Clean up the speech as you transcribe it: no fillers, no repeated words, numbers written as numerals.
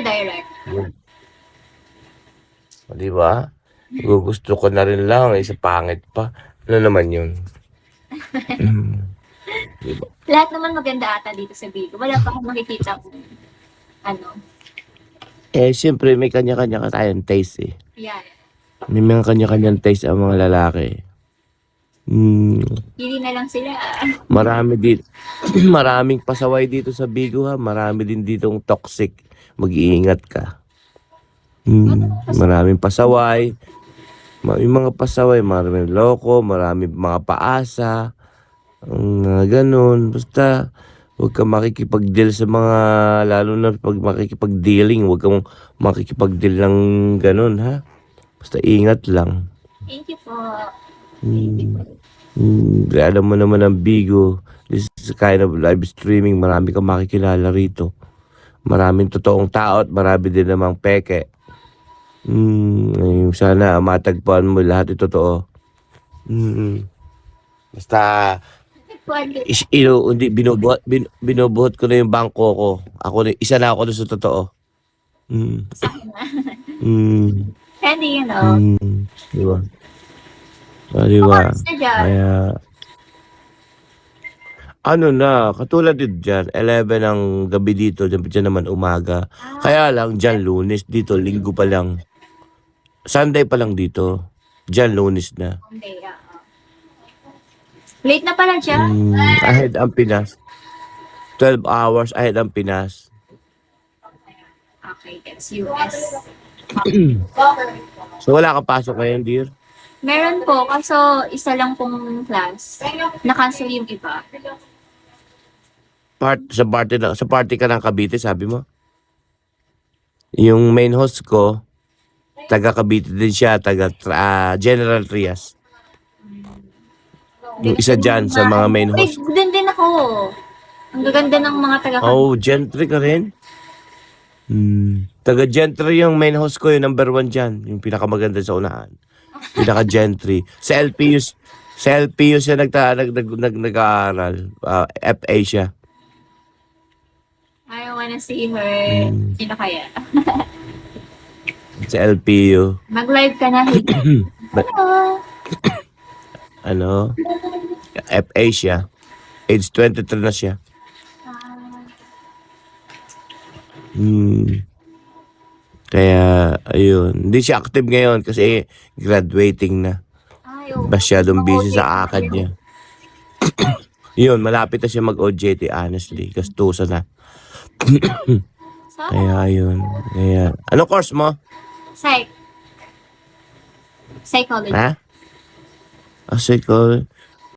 direct. Di ba? Gusto ko na rin lang, isa pangit pa. Ano naman yun? Diba? Lahat naman maganda ata dito sa Bigo. Wala pa akong makikita kung ano. Siyempre, may kanya-kanya tayong taste eh. Yan. May mga kanya-kanyang taste ang mga lalaki. Pili na lang sila. Marami dito. Maraming pasaway dito sa Bigo ha. Marami din ditong toxic. Mag-iingat ka. Maraming pasaway. Yung mga pasaway, maraming loko, maraming mga paasa. Ganun. Basta, huwag ka makikipag-deal sa mga, lalo na pag makikipag-dealing, huwag kang makikipag-deal ng ganun ha. Basta ingat lang. Thank you po. Alam mo naman ang Bigo. This is a kind of live streaming. Marami kang makikilala rito. Maraming totoong tao at marami din namang peke. Sana matagpuan mo lahat ito totoo. Basta hindi binubuhat ko na yung bangko ko. Isa na ako sa totoo. Candy, you know. Diba? Diba? Kaya ano na, katulad din dyan, 11 ng gabi dito, dyan naman umaga. Kaya lang, dyan Lunes, dito Linggo pa lang. Sunday pa lang dito. Dyan Lunes na. Okay, late na pala siya. Ahead ang Pinas. 12 hours ahead ang Pinas. Okay, that's US. So wala kang pasok ngayon, dear? Meron po, kaso isa lang pong class. Na-cancel yung iba. Sa party ka ng Cavite, sabi mo? Yung main host ko, taga Cavite din siya, taga General Trias. Yung isa dyan sa mga main host. Doon din ako. Ang gaganda ng mga taga Oh, Gentry ka rin? Taga Gentry yung main host ko, yung number 1 dyan. Yung pinakamaganda sa unahan. Pinaka Gentry. Sa LPU siya nag-aaral. FA siya. I wanna see her. Sino kaya? Sa LPU. Mag-live ka na. Hello. Ano? FA siya. Age 23 na siya. Kaya, ayun. Hindi siya active ngayon kasi graduating na. Masyadong busy sa akad niya. Yun, malapit na siya mag-OJT, honestly. Gastusa na. Kaya, ayun. Kaya, ano course mo? Psychology. Ha? Psychology.